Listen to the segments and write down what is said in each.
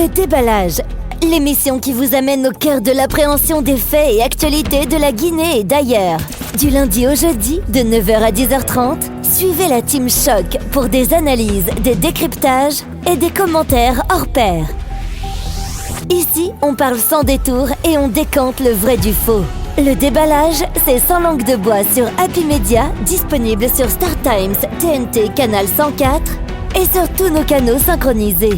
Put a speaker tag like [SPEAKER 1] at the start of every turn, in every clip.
[SPEAKER 1] Le déballage, l'émission qui vous amène au cœur de l'appréhension des faits et actualités de la Guinée et d'ailleurs. Du lundi au jeudi, de 9h à 10h30, suivez la Team Choc pour des analyses, des décryptages et des commentaires hors pair. Ici, on parle sans détour et on décante le vrai du faux. Le déballage, c'est sans langue de bois sur Happy Media, disponible sur Star Times, TNT, Canal 104 et sur tous nos canaux synchronisés.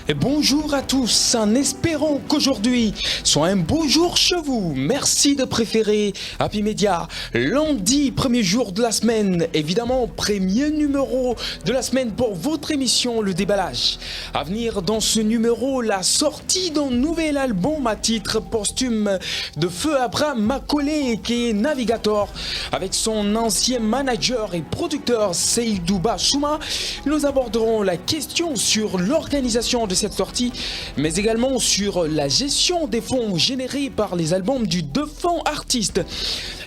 [SPEAKER 2] Et bonjour à tous, en espérant qu'aujourd'hui soit un beau jour chez vous. Merci de préférer Happy Media. Lundi, premier jour de la semaine, évidemment, premier numéro de la semaine pour votre émission Le Déballage. À venir dans ce numéro, la sortie d'un nouvel album à titre posthume de Feu Abraham Macaulay, qui est Navigator, avec son ancien manager et producteur Seydou Bassouma. Nous aborderons la question sur l'organisation de cette sortie, mais également sur la gestion des fonds générés par les albums du défunt artiste.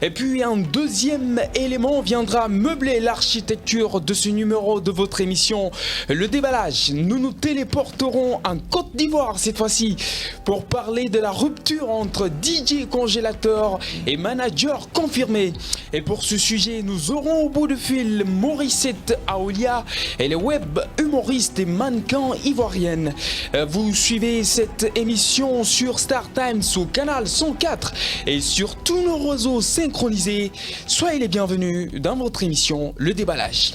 [SPEAKER 2] Et puis un deuxième élément viendra meubler l'architecture de ce numéro de votre émission Le Déballage. Nous nous téléporterons en Côte d'Ivoire cette fois-ci pour parler de la rupture entre DJ congélateur et manager confirmé. Et pour ce sujet, nous aurons au bout de fil Morissette Aoulia, elle est web humoriste et mannequin ivoirienne. Vous suivez cette émission sur Star Times au canal 104 et sur tous nos réseaux synchronisés. Soyez les bienvenus dans votre émission Le Déballage.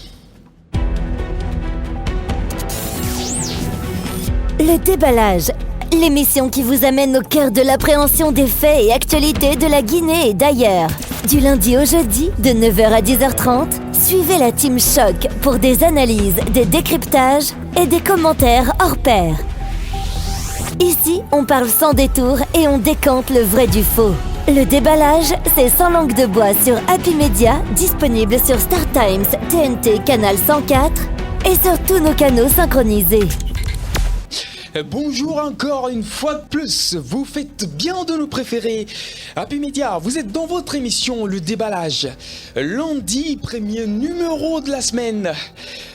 [SPEAKER 1] Le déballage, l'émission qui vous amène au cœur de l'appréhension des faits et actualités de la Guinée et d'ailleurs. Du lundi au jeudi, de 9h à 10h30, suivez la Team Choc pour des analyses, des décryptages et des commentaires hors pair. Ici, on parle sans détour et on décante le vrai du faux. Le déballage, c'est sans langue de bois sur Happy Media, disponible sur Star Times, TNT, Canal 104 et sur tous nos canaux synchronisés.
[SPEAKER 2] Bonjour encore une fois de plus, vous faites bien de nous préférer Happy Media, vous êtes dans votre émission Le Déballage. Lundi, premier numéro de la semaine.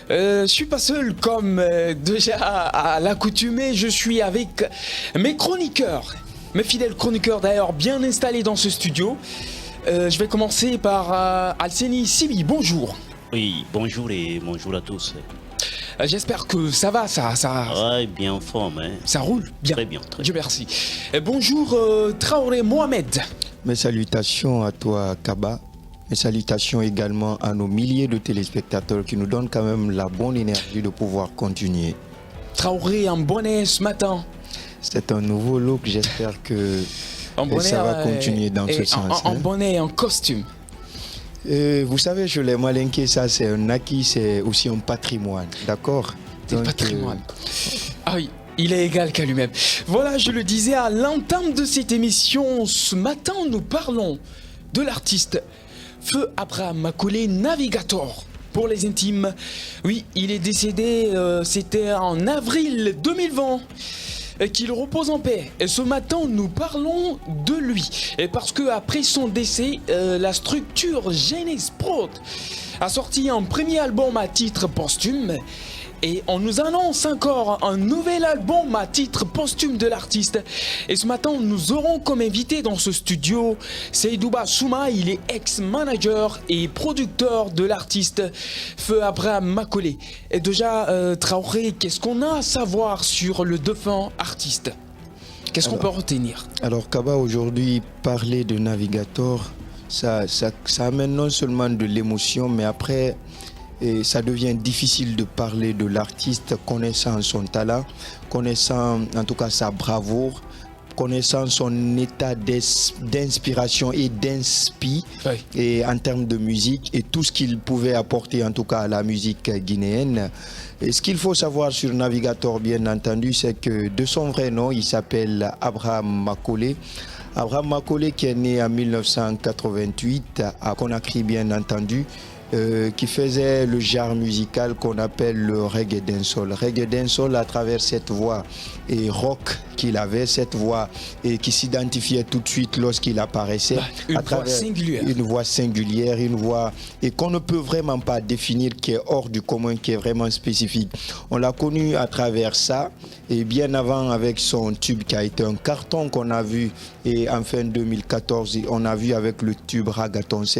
[SPEAKER 2] Je suis pas seul comme déjà à l'accoutumée, je suis avec mes chroniqueurs, mes fidèles chroniqueurs d'ailleurs bien installés dans ce studio. Je vais commencer par Alseni Sibi, bonjour.
[SPEAKER 3] Oui, bonjour et bonjour à tous.
[SPEAKER 2] J'espère que ça va, ça...
[SPEAKER 3] Ouais, bien en forme, hein.
[SPEAKER 2] Ça roule bien.
[SPEAKER 3] Très bien, très
[SPEAKER 2] Dieu
[SPEAKER 3] bien.
[SPEAKER 2] merci. Bonjour Traoré Mohamed.
[SPEAKER 4] Mes salutations à toi Kaba. Mes salutations également à nos milliers de téléspectateurs qui nous donnent quand même la bonne énergie de pouvoir continuer.
[SPEAKER 2] Traoré en bonnet ce matin.
[SPEAKER 4] C'est un nouveau look, j'espère que
[SPEAKER 2] bonnet,
[SPEAKER 4] ça va continuer dans ce sens.
[SPEAKER 2] En bonnet et en costume.
[SPEAKER 4] Vous savez, je l'ai malinqué, ça c'est un acquis, c'est aussi un patrimoine, d'accord?
[SPEAKER 2] C'est patrimoine. Ah oui, il est égal qu'à lui-même. Voilà, je le disais à l'entame de cette émission, ce matin nous parlons de l'artiste Feu Abraham Macaulay, Navigator. Pour les intimes, oui, il est décédé, c'était en avril 2020. Qu'il repose en paix. Et ce matin, nous parlons de lui. Et parce que après son décès, la structure Genesis Prod a sorti un premier album à titre posthume. Et on nous annonce encore un nouvel album à titre posthume de l'artiste. Et ce matin, nous aurons comme invité dans ce studio Seydou Bassouma. Il est ex-manager et producteur de l'artiste Feu Abraham Macaulay. Et déjà, Traoré, qu'est-ce qu'on a à savoir sur le défunt artiste? Qu'est-ce qu'on peut retenir?
[SPEAKER 4] Alors Kaba, aujourd'hui, parler de Navigator, ça amène non seulement de l'émotion, mais après... Et ça devient difficile de parler de l'artiste connaissant son talent, connaissant en tout cas sa bravoure, connaissant son état d'inspiration et d'inspi, oui. Et en termes de musique et tout ce qu'il pouvait apporter en tout cas à la musique guinéenne. Et ce qu'il faut savoir sur Navigator, bien entendu, c'est que de son vrai nom, il s'appelle Abraham Macaulay. Abraham Macaulay qui est né en 1988 à Conakry, bien entendu. qui faisait le genre musical qu'on appelle le reggae dancehall. Reggae dancehall à travers cette voix et rock qu'il avait, cette voix et qui s'identifiait tout de suite lorsqu'il apparaissait.
[SPEAKER 2] Une voix singulière.
[SPEAKER 4] Une voix singulière, une voix et qu'on ne peut vraiment pas définir, qui est hors du commun, qui est vraiment spécifique. On l'a connu à travers ça et bien avant avec son tube qui a été un carton qu'on a vu et en fin 2014 on a vu avec le tube Ragatonse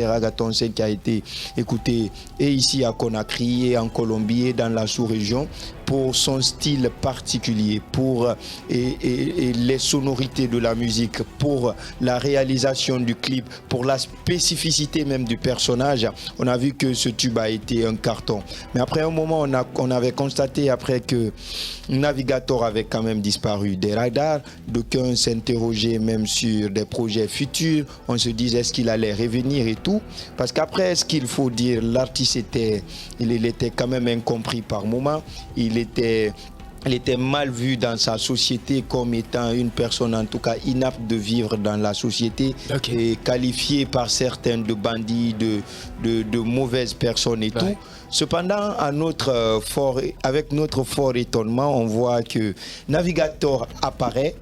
[SPEAKER 4] qui a été écouté et ici à Conakry et en Colombie et dans la sous-région pour son style particulier, pour et les sonorités de la musique, pour la réalisation du clip, pour la spécificité même du personnage. On a vu que ce tube a été un carton. Mais après un moment, on avait constaté après que Navigator avait quand même disparu des radars. D'aucuns s'interrogeaient même sur des projets futurs. On se disait est-ce qu'il allait revenir et tout. Parce qu'après, ce qu'il faut dire, l'artiste était quand même incompris par moment. Il était mal vu dans sa société comme étant une personne en tout cas inapte de vivre dans la société et qualifié par certains de bandits, de mauvaises personnes et tout. Cependant, avec notre fort étonnement, on voit que Navigator apparaît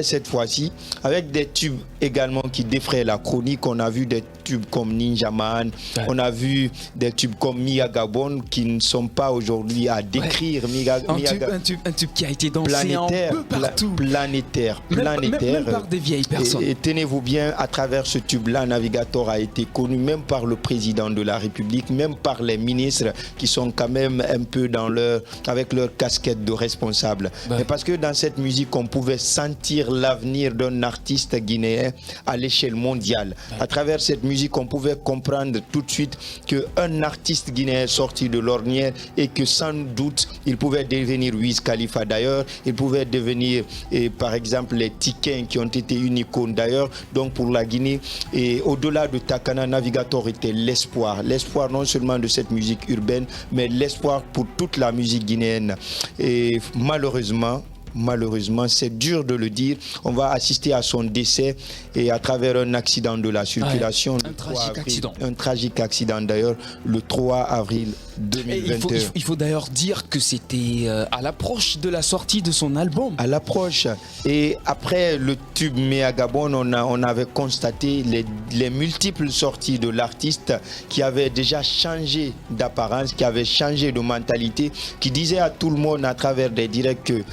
[SPEAKER 4] cette fois-ci avec des tubes également qui défraient la chronique. On a vu des tubes comme Ninja Man, on a vu des tubes comme Mia Gabon qui ne sont pas aujourd'hui à décrire.
[SPEAKER 2] Un tube qui a été dansé un peu partout.
[SPEAKER 4] Planétaire.
[SPEAKER 2] Même par des vieilles personnes.
[SPEAKER 4] Et tenez-vous bien, à travers ce tube-là, Navigator a été connu même par le président de la République, même par les ministres qui sont quand même un peu avec leur casquette de responsable. Mais parce que dans cette musique, on pouvait sentir l'avenir d'un artiste guinéen à l'échelle mondiale. À travers cette musique, on pouvait comprendre tout de suite qu'un artiste guinéen sorti de l'ornière et que sans doute, il pouvait devenir Wiz Khalifa d'ailleurs, il pouvait devenir par exemple les Tiquins qui ont été une icône d'ailleurs, donc pour la Guinée. Et au-delà de Takana, Navigator était l'espoir non seulement de cette musique urbaine, mais l'espoir pour toute la musique guinéenne. Et malheureusement, c'est dur de le dire, on va assister à son décès et à travers un accident de la circulation. Un tragique accident d'ailleurs, le 3 avril 2021.
[SPEAKER 2] Il faut d'ailleurs dire que c'était à l'approche de la sortie de son album.
[SPEAKER 4] À l'approche. Et après le tube Mea Gabon, on avait constaté les multiples sorties de l'artiste qui avait déjà changé d'apparence, qui avait changé de mentalité, qui disait à tout le monde à travers des directs que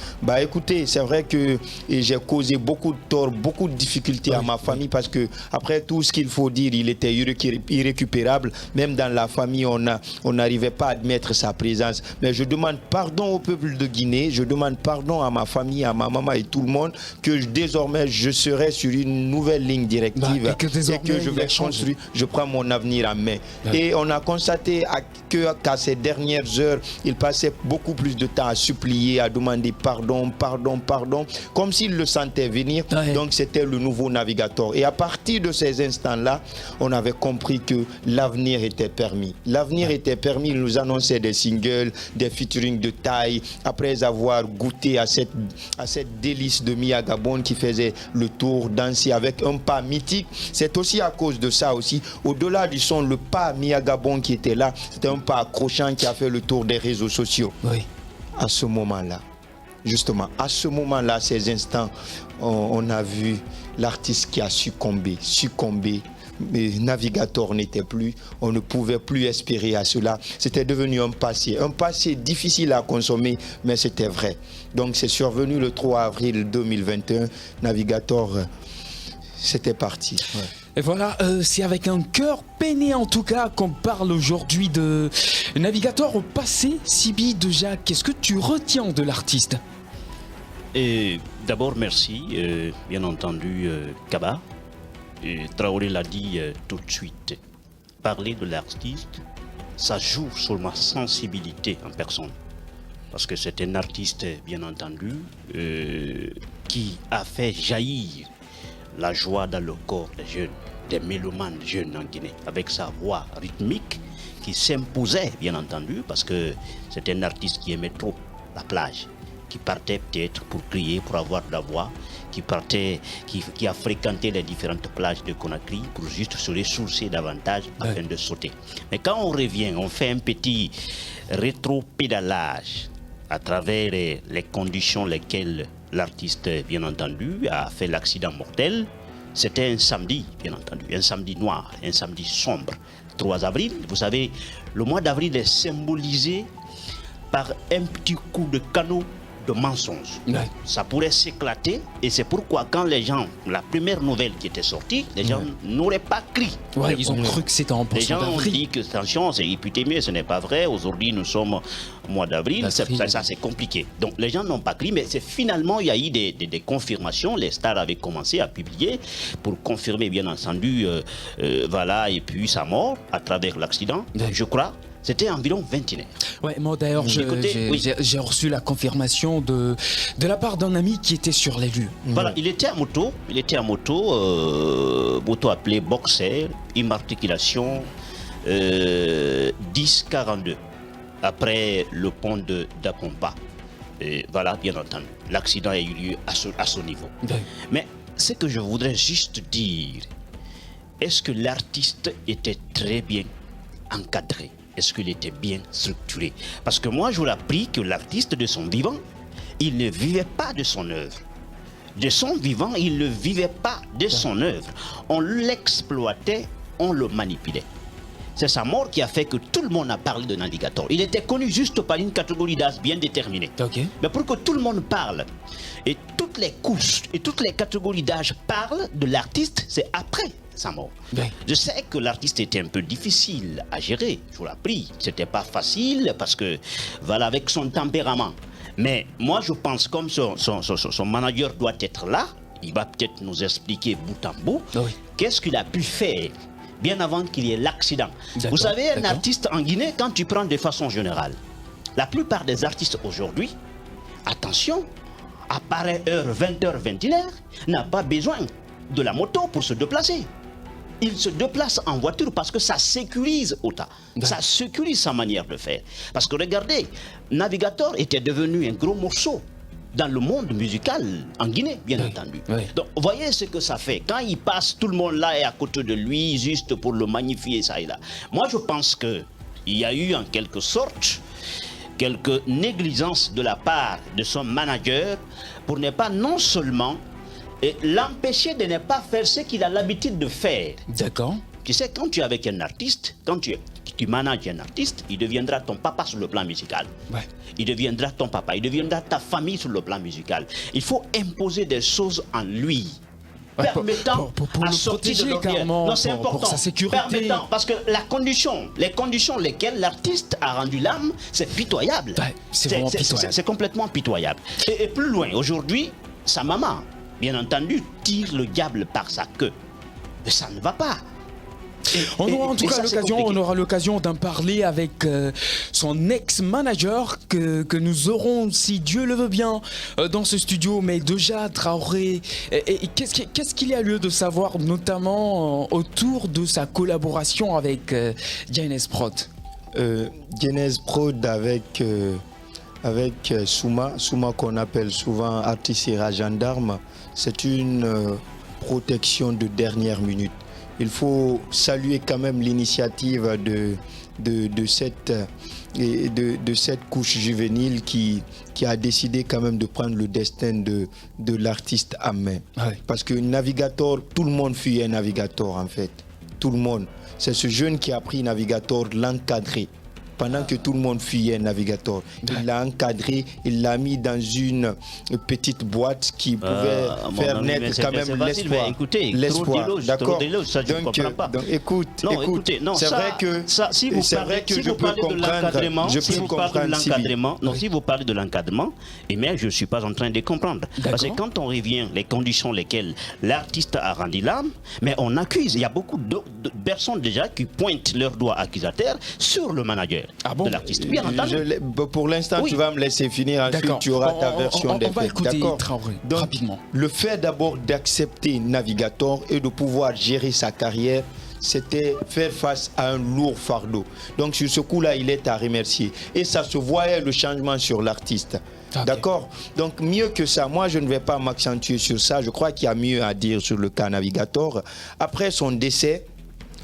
[SPEAKER 4] écoutez, c'est vrai que j'ai causé beaucoup de tort, beaucoup de difficultés à ma famille parce que après tout ce qu'il faut dire, il était irrécupérable. Même dans la famille, on n'arrivait pas à admettre sa présence. Mais je demande pardon au peuple de Guinée, je demande pardon à ma famille, à ma maman et tout le monde que désormais je serai sur une nouvelle ligne directive et que je vais construire, je prends mon avenir en main. Et on a constaté qu'à ces dernières heures, il passait beaucoup plus de temps à supplier, à demander pardon, comme s'il le sentait venir. Donc c'était le nouveau Navigator. Et à partir de ces instants-là, on avait compris que l'avenir était permis. L'avenir était permis, il nous annonçait des singles, des featuring de taille, après avoir goûté à cette délice de Mia Gabon qui faisait le tour, danser avec un pas mythique. C'est aussi à cause de ça aussi, au-delà du son, le pas Mia Gabon qui était là, c'était un pas accrochant qui a fait le tour des réseaux sociaux. À ce moment-là, justement, à ce moment-là, ces instants, on a vu l'artiste qui a succombé. Mais Navigator n'était plus, on ne pouvait plus espérer à cela. C'était devenu un passé difficile à consommer, mais c'était vrai. Donc c'est survenu le 3 avril 2021, Navigator, c'était parti.
[SPEAKER 2] Et voilà, c'est avec un cœur peiné en tout cas qu'on parle aujourd'hui de Navigator au passé. Sibi de Jacques, qu'est-ce que tu retiens de l'artiste?
[SPEAKER 3] Et d'abord, merci, bien entendu, Kaba. Traoré l'a dit tout de suite. Parler de l'artiste, ça joue sur ma sensibilité en personne. Parce que c'est un artiste, bien entendu, qui a fait jaillir la joie dans le corps des jeunes, des mélomanes jeunes en Guinée, avec sa voix rythmique qui s'imposait, bien entendu, parce que c'est un artiste qui aimait trop la plage, qui partait peut-être pour crier, pour avoir de la voix, qui a fréquenté les différentes plages de Conakry pour juste se ressourcer davantage afin de sauter. Mais quand on revient, on fait un petit rétro-pédalage à travers les conditions lesquelles l'artiste, bien entendu, a fait l'accident mortel. C'était un samedi, bien entendu, un samedi noir, un samedi sombre. 3 avril, vous savez, le mois d'avril est symbolisé par un petit coup de canot de mensonges.
[SPEAKER 2] Ouais.
[SPEAKER 3] Ça pourrait s'éclater et c'est pourquoi quand les gens, la première nouvelle qui était sortie, les gens n'auraient pas crié.
[SPEAKER 2] Ouais, ils ont cru que c'était en
[SPEAKER 3] Les
[SPEAKER 2] poisson
[SPEAKER 3] gens ont
[SPEAKER 2] d'avril.
[SPEAKER 3] dit que attention, c'est épidémie, ce n'est pas vrai. Aujourd'hui, nous sommes au mois d'avril, ça c'est compliqué. Donc les gens n'ont pas crié, mais c'est finalement, il y a eu des confirmations. Les stars avaient commencé à publier pour confirmer, bien entendu, voilà, et puis sa mort à travers l'accident, je crois. C'était environ 21h.
[SPEAKER 2] Ouais, moi d'ailleurs, j'ai reçu la confirmation de la part d'un ami qui était sur les lieux.
[SPEAKER 3] Voilà, il était à moto, moto appelée Boxer, immatriculation 1042, après le pont d'Apompa. Voilà, bien entendu, l'accident a eu lieu à ce niveau.
[SPEAKER 2] Ouais.
[SPEAKER 3] Mais ce que je voudrais juste dire, est-ce que l'artiste était très bien encadré? Est-ce qu'il était bien structuré? Parce que moi, j'aurais appris que l'artiste de son vivant, il ne vivait pas de son œuvre. De son vivant, il ne vivait pas de son œuvre. On l'exploitait, on le manipulait. C'est sa mort qui a fait que tout le monde a parlé de Navigator. Il était connu juste par une catégorie d'âge bien déterminée.
[SPEAKER 2] Okay.
[SPEAKER 3] Mais pour que tout le monde parle, et toutes les couches et toutes les catégories d'âge parlent de l'artiste, c'est après sa mort.
[SPEAKER 2] Ouais.
[SPEAKER 3] Je sais que l'artiste était un peu difficile à gérer, je vous l'ai appris. C'était pas facile parce que, voilà, avec son tempérament. Mais moi, je pense comme son manager doit être là, il va peut-être nous expliquer bout en bout, qu'est-ce qu'il a pu faire bien avant qu'il y ait l'accident. Vous savez, un artiste en Guinée, quand tu prends de façon générale, la plupart des artistes aujourd'hui, attention, à pareille heure, 20h, 21h, n'a pas besoin de la moto pour se déplacer. Il se déplace en voiture parce que ça sécurise Ota. Ça sécurise sa manière de faire. Parce que regardez, Navigator était devenu un gros morceau dans le monde musical en Guinée, bien entendu. Donc, voyez ce que ça fait. Quand il passe, tout le monde là est à côté de lui, juste pour le magnifier, ça et là. Moi, je pense qu'il y a eu en quelque sorte quelques négligences de la part de son manager pour ne pas non seulement l'empêcher de ne pas faire ce qu'il a l'habitude de faire.
[SPEAKER 2] D'accord.
[SPEAKER 3] Tu sais, quand tu es avec un artiste, quand tu manages un artiste, il deviendra ton papa sur le plan musical. Ouais. Il deviendra ton papa, il deviendra ta famille sur le plan musical. Il faut imposer des choses en lui, permettant
[SPEAKER 2] pour
[SPEAKER 3] à sortir de l'ordinaire. Non, c'est important.
[SPEAKER 2] Pour sa sécurité.
[SPEAKER 3] Permettant, parce que les conditions lesquelles l'artiste a rendu l'âme, c'est pitoyable.
[SPEAKER 2] Ouais, c'est vraiment pitoyable.
[SPEAKER 3] C'est complètement pitoyable. Et plus loin, aujourd'hui, sa maman, bien entendu, tire le diable par sa queue. Mais ça ne va pas.
[SPEAKER 2] On aura l'occasion d'en parler avec son ex-manager que nous aurons, si Dieu le veut bien, dans ce studio. Mais déjà, Traoré, qu'est-ce qu'il y a lieu de savoir, notamment autour de sa collaboration avec Djanez Prod?
[SPEAKER 4] Djanez Prod avec Souma qu'on appelle souvent artiste gendarme, c'est une protection de dernière minute. Il faut saluer quand même l'initiative de cette couche juvénile qui a décidé quand même de prendre le destin de l'artiste à main. Ouais. Parce que Navigator, tout le monde fuyait Navigator en fait. Tout le monde. C'est ce jeune qui a pris Navigator, l'encadré. Pendant que tout le monde fuyait Navigator, il l'a encadré, il l'a mis dans une petite boîte qui pouvait faire naître quand même l'espoir.
[SPEAKER 3] Écoutez,
[SPEAKER 4] l'espoir, d'accord.
[SPEAKER 3] Donc
[SPEAKER 4] écoute, c'est vrai que
[SPEAKER 3] si vous parlez de l'encadrement, et mais je ne suis pas en train de comprendre. Parce que quand on revient, les conditions lesquelles l'artiste a rendu l'âme, mais on accuse, il y a beaucoup de personnes déjà qui pointent leurs doigts accusateurs sur le manager. De l'artiste. Bien entendu.
[SPEAKER 4] Pour l'instant, tu vas me laisser finir. Ensuite, tu auras ta version des faits.
[SPEAKER 2] D'accord. Donc, rapidement.
[SPEAKER 4] Le fait d'abord d'accepter Navigator et de pouvoir gérer sa carrière, c'était faire face à un lourd fardeau. Donc, sur ce coup-là, il est à remercier. Et ça se voyait le changement sur l'artiste.
[SPEAKER 2] Okay.
[SPEAKER 4] D'accord? Donc mieux que ça, moi je ne vais pas m'accentuer sur ça. Je crois qu'il y a mieux à dire sur le cas Navigator. Après son décès,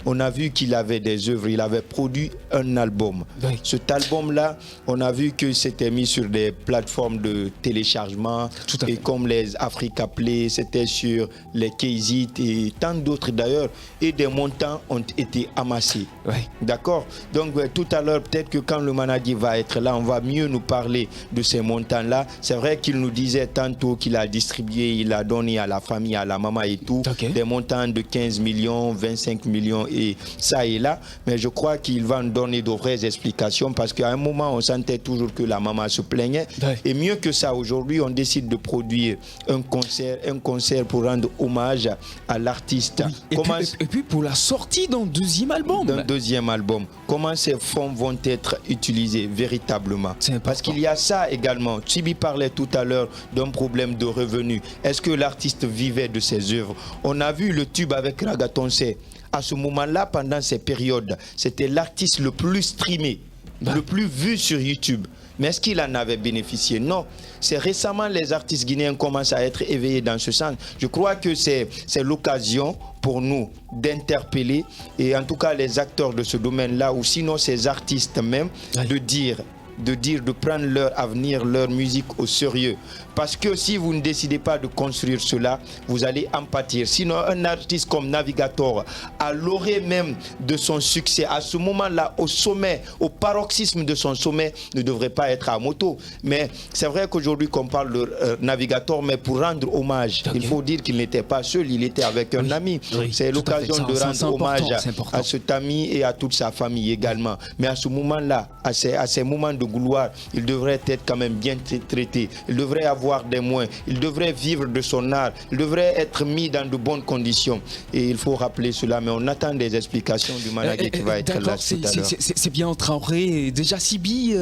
[SPEAKER 4] on a vu qu'il avait des œuvres, il avait produit un album.
[SPEAKER 2] Oui.
[SPEAKER 4] Cet album-là, on a vu que c'était mis sur des plateformes de téléchargement,
[SPEAKER 2] Tout à
[SPEAKER 4] et
[SPEAKER 2] fait.
[SPEAKER 4] comme les Africa Play, c'était sur les Kzit et tant d'autres d'ailleurs, et des montants ont été amassés.
[SPEAKER 2] Oui.
[SPEAKER 4] D'accord? Donc tout à l'heure, peut-être que quand le manager va être là, on va mieux nous parler de ces montants-là. C'est vrai qu'il nous disait tantôt qu'il a distribué, il a donné à la famille, à la maman et tout,
[SPEAKER 2] Ok.
[SPEAKER 4] des montants de 15 millions, 25 millions et ça et là. Mais je crois qu'il va nous donner de vraies explications parce qu'à un moment, on sentait toujours que la maman se plaignait.
[SPEAKER 2] Ouais.
[SPEAKER 4] Et mieux que ça, aujourd'hui, on décide de produire un concert pour rendre hommage à l'artiste.
[SPEAKER 2] Oui. Et puis pour la sortie d'un deuxième album.
[SPEAKER 4] D'un deuxième album, comment ces fonds vont être utilisés véritablement?
[SPEAKER 2] C'est important.
[SPEAKER 4] Parce qu'il y a ça également. Tibi parlait tout à l'heure d'un problème de revenus. Est-ce que l'artiste vivait de ses œuvres? On a vu le tube avec Ragatonce. À ce moment-là, pendant ces périodes, c'était l'artiste le plus streamé, le plus vu sur YouTube. Mais est-ce qu'il en avait bénéficié? Non. C'est récemment les artistes guinéens commencent à être éveillés dans ce sens. Je crois que c'est l'occasion pour nous d'interpeller, et en tout cas les acteurs de ce domaine-là, ou sinon ces artistes même, de prendre leur avenir, leur musique au sérieux. Parce que si vous ne décidez pas de construire cela, vous allez en pâtir. Sinon, un artiste comme Navigator, à l'orée même de son succès, à ce moment-là, au sommet, au paroxysme de son sommet, ne devrait pas être à moto. Mais c'est vrai qu'aujourd'hui, qu'on parle de Navigator, mais pour rendre hommage, il faut dire qu'il n'était pas seul, il était avec un ami.
[SPEAKER 2] Oui,
[SPEAKER 4] c'est
[SPEAKER 2] tout à fait.
[SPEAKER 4] l'occasion de
[SPEAKER 2] C'est
[SPEAKER 4] rendre
[SPEAKER 2] important,
[SPEAKER 4] hommage
[SPEAKER 2] c'est important.
[SPEAKER 4] à cet ami et à toute sa famille également. Mais à ce moment-là, à ces moments de gloire, il devrait être quand même bien traité. Il devrait avoir des moyens. Il devrait vivre de son art. Il devrait être mis dans de bonnes conditions. Et il faut rappeler cela. Mais on attend des explications du manager qui va être là tout à l'heure.
[SPEAKER 2] C'est bien Traoré. Déjà Sibi,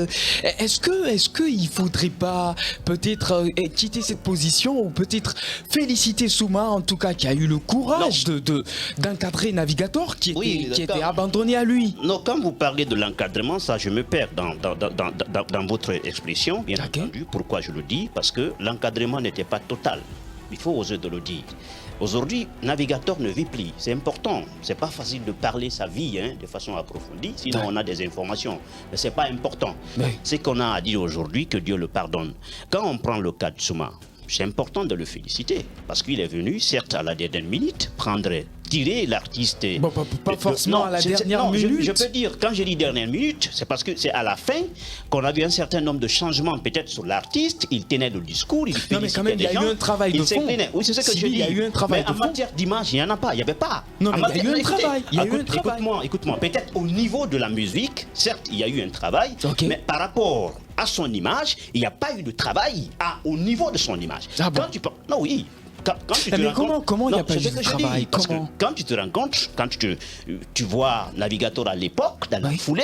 [SPEAKER 2] est-ce qu'il faudrait pas peut-être quitter cette position ou peut-être féliciter Souma en tout cas qui a eu le courage d'encadrer Navigator qui était abandonné à lui.
[SPEAKER 3] Non, quand vous parlez de l'encadrement, ça je me perds dans votre expression, bien entendu. Pourquoi je le dis? Parce que l'encadrement n'était pas total. Il faut oser de le dire. Aujourd'hui, Navigator ne vit plus. C'est important. C'est pas facile de parler sa vie de façon approfondie. Sinon, on a des informations. Mais c'est pas important. C'est qu'on a à dire aujourd'hui, que Dieu le pardonne. Quand on prend le cas de Souma, c'est important de le féliciter. Parce qu'il est venu, certes, à la dernière minute, tirer l'artiste.
[SPEAKER 2] Bon, pas forcément à la dernière minute.
[SPEAKER 3] Je peux dire, quand je dis dernière minute, c'est parce que c'est à la fin qu'on a vu un certain nombre de changements peut-être sur l'artiste. Il tenait le discours, il félicitait.
[SPEAKER 2] Non, mais quand même, il y a eu un travail de fond.
[SPEAKER 3] Oui, c'est ce que je dis.
[SPEAKER 2] Il y a eu un travail de fond.
[SPEAKER 3] Mais en matière d'image, il n'y en a pas, il n'y avait pas.
[SPEAKER 2] Non, mais il y a eu un travail.
[SPEAKER 3] Écoute-moi, peut-être au niveau de la musique, certes, il y a eu un travail, mais par rapport à son image, il n'y a pas eu de travail au niveau de son image.
[SPEAKER 2] Ah bon?
[SPEAKER 3] Quand tu parles, non, oui. Quand tu te
[SPEAKER 2] mais
[SPEAKER 3] rends compte,
[SPEAKER 2] comment il n'y a pas eu de travail?
[SPEAKER 3] Parce que quand tu te rends compte, quand tu vois Navigator à l'époque, dans la foulée,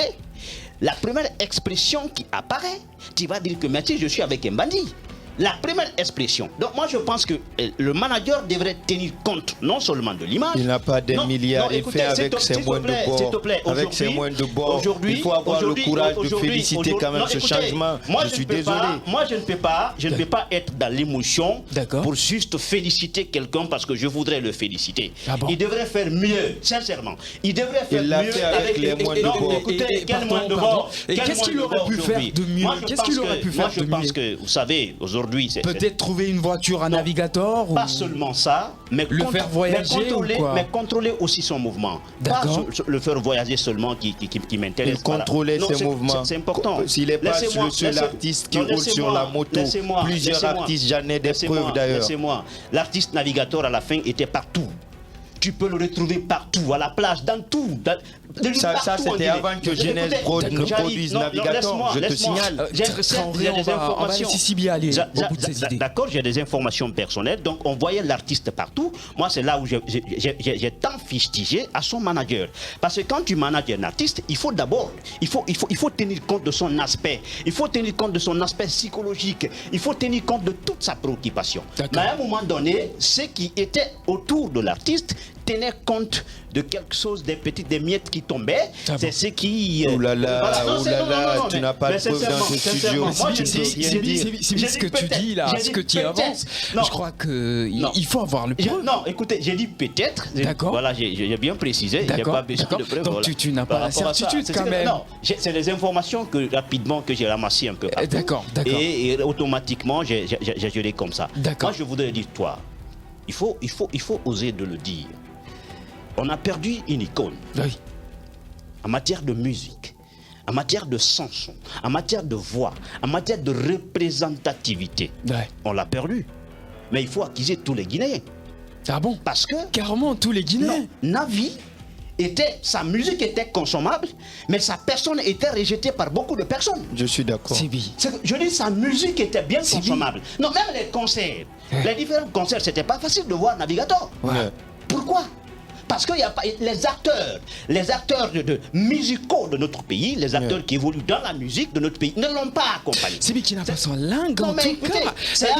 [SPEAKER 3] la première expression qui apparaît, tu vas dire que merci, je suis avec un bandit. La première expression. Donc moi je pense que le manager devrait tenir compte non seulement de l'image.
[SPEAKER 4] Il n'a pas des milliards, il fait avec ses moyens de bord. Avec ses moyens de bord. Il faut avoir le courage de féliciter quand même ce changement. Je suis désolé.
[SPEAKER 3] Moi je ne peux pas être dans l'émotion pour juste féliciter quelqu'un parce que je voudrais le féliciter. Il devrait faire mieux, sincèrement. Il devrait faire mieux
[SPEAKER 4] avec les moyens de bord.
[SPEAKER 3] Écoutez, quel moyen de bord?
[SPEAKER 2] Et qu'est-ce qu'il aurait pu faire de mieux? Qu'est-ce qu'il aurait pu faire de mieux?
[SPEAKER 3] Moi je pense que, vous savez, aujourd'hui,
[SPEAKER 2] peut-être trouver une voiture à Navigator
[SPEAKER 3] pas seulement ça, mais
[SPEAKER 2] le faire voyager
[SPEAKER 3] mais contrôler aussi son mouvement. Pas le faire voyager seulement qui m'intéresse.
[SPEAKER 4] Il contrôlait ses mouvements.
[SPEAKER 3] C'est important.
[SPEAKER 4] S'il n'est pas le seul artiste qui roule sur la moto, plusieurs artistes, j'en ai des preuves d'ailleurs.
[SPEAKER 3] Laissez-moi. L'artiste Navigator à la fin était partout. Tu peux le retrouver partout, à la plage, dans tout.
[SPEAKER 4] Ça c'était avant que Genèse ne produise Navigator, je te signale.
[SPEAKER 3] J'ai des informations. D'accord, j'ai des informations personnelles. Donc on voyait l'artiste partout. Moi c'est là où j'ai tant fustigé à son manager. Parce que quand tu manages un artiste, il faut d'abord, il faut tenir compte de son aspect. Il faut tenir compte de son aspect psychologique. Il faut tenir compte de toute sa préoccupation. Mais à un moment donné, ce qui était autour de l'artiste tenait compte de quelque chose, des miettes qui tombaient. C'est ce qui...
[SPEAKER 4] Oh là là, tu n'as pas de preuve dans ce studio.
[SPEAKER 2] C'est ce que tu dis là, ce que tu avances. Je crois qu'il faut avoir le preuve.
[SPEAKER 3] Non, écoutez, j'ai dit peut-être.
[SPEAKER 2] D'accord.
[SPEAKER 3] Voilà, j'ai bien précisé. J'ai pas besoin de preuve.
[SPEAKER 2] Donc tu n'as pas la certitude quand même.
[SPEAKER 3] Non, c'est des informations que j'ai ramassées un peu partout.
[SPEAKER 2] D'accord.
[SPEAKER 3] Et automatiquement, j'ai gelé comme ça.
[SPEAKER 2] D'accord.
[SPEAKER 3] Moi, je voudrais dire, toi, il faut oser de le dire. On a perdu une icône.
[SPEAKER 2] Oui.
[SPEAKER 3] En matière de musique, en matière de chanson, en matière de voix, en matière de représentativité.
[SPEAKER 2] Ouais.
[SPEAKER 3] On l'a perdu. Mais il faut accuser tous les Guinéens.
[SPEAKER 2] Ah bon?
[SPEAKER 3] Parce que...
[SPEAKER 2] Carrément, tous les Guinéens.
[SPEAKER 3] Non, Navi, sa musique était consommable, mais sa personne était rejetée par beaucoup de personnes.
[SPEAKER 4] Je suis d'accord.
[SPEAKER 3] Je dis, sa musique était bien consommable. Non, même les concerts, les différents concerts, c'était pas facile de voir Navigator.
[SPEAKER 4] Ouais.
[SPEAKER 3] Pourquoi? Parce que les acteurs musicaux de notre pays, les acteurs qui évoluent dans la musique de notre pays, ne l'ont pas accompagné.
[SPEAKER 2] C'est lui qui n'a pas son langue en tout cas.
[SPEAKER 3] C'est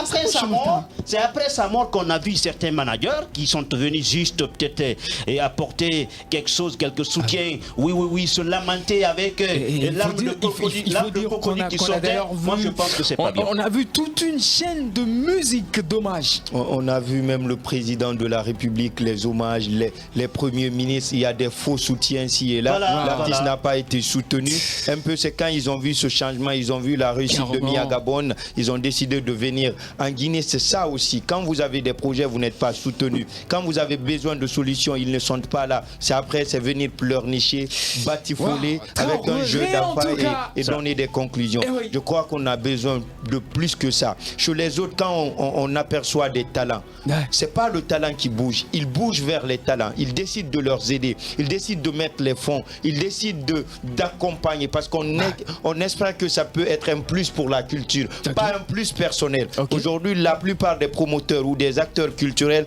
[SPEAKER 3] après sa mort qu'on a vu certains managers qui sont venus juste peut-être apporter quelque chose, quelques soutiens. Oui, se lamenter avec l'arme de crocodile qui sortait. Moi, je pense que c'est pas bien.
[SPEAKER 2] On a vu toute une chaîne de musique d'hommage.
[SPEAKER 4] On a vu même le président de la République, les hommages, les premiers ministres, il y a des faux soutiens ici et là. L'artiste n'a pas été soutenu. Un peu, c'est quand ils ont vu ce changement, ils ont vu la réussite de Mia Gabon, ils ont décidé de venir en Guinée. C'est ça aussi. Quand vous avez des projets, vous n'êtes pas soutenu. Quand vous avez besoin de solutions, ils ne sont pas là. C'est après, c'est venir pleurnicher, batifoler avec un jeu d'affaires et donner des conclusions. Je crois qu'on a besoin de plus que ça. Chez les autres, quand on aperçoit des talents, c'est pas le talent qui bouge. Ils bougent vers les talents. Ils décident de leur aider, ils décident de mettre les fonds, ils décident d'accompagner parce on espère que ça peut être un plus pour la culture, pas un plus personnel. Aujourd'hui, la plupart des promoteurs ou des acteurs culturels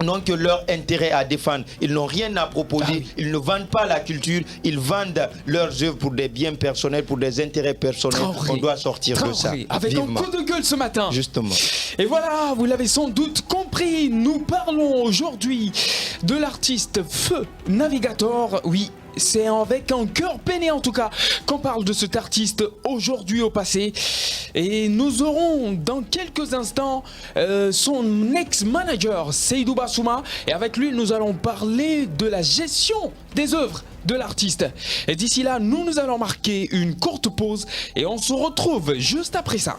[SPEAKER 4] n'ont que leur intérêt à défendre. Ils n'ont rien à proposer. Ils ne vendent pas la culture. Ils vendent leurs œuvres pour des biens personnels, pour des intérêts personnels. On doit sortir de ça.
[SPEAKER 2] Avec un coup de gueule ce matin.
[SPEAKER 4] Justement.
[SPEAKER 2] Et voilà, vous l'avez sans doute compris. Nous parlons aujourd'hui de l'artiste Feu Navigator. Oui. C'est avec un cœur peiné en tout cas qu'on parle de cet artiste aujourd'hui au passé. Et nous aurons dans quelques instants son ex-manager Seydou Bassouma. Et avec lui nous allons parler de la gestion des œuvres de l'artiste. Et d'ici là nous allons marquer une courte pause et on se retrouve juste après ça.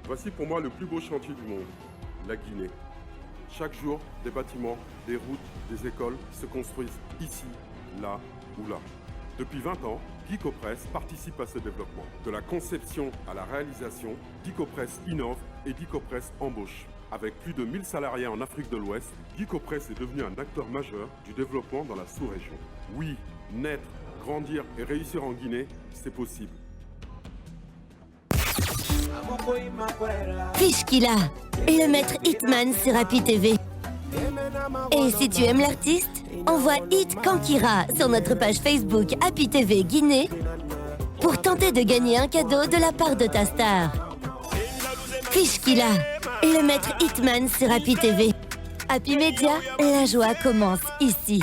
[SPEAKER 5] Voici pour moi le plus beau chantier du monde, la Guinée. Chaque jour, des bâtiments, des routes, des écoles se construisent ici, là ou là. Depuis 20 ans, Guicopress participe à ce développement. De la conception à la réalisation, Guicopress innove et Guicopress embauche. Avec plus de 1000 salariés en Afrique de l'Ouest, Guicopress est devenu un acteur majeur du développement dans la sous-région. Oui, naître, grandir et réussir en Guinée, c'est possible.
[SPEAKER 1] Fishkila, le maître Hitman sur Happy TV. Et si tu aimes l'artiste, envoie Hit Kankira sur notre page Facebook Happy TV Guinée pour tenter de gagner un cadeau de la part de ta star. Fishkila, le maître Hitman sur Happy TV. Happy Media, la joie commence ici.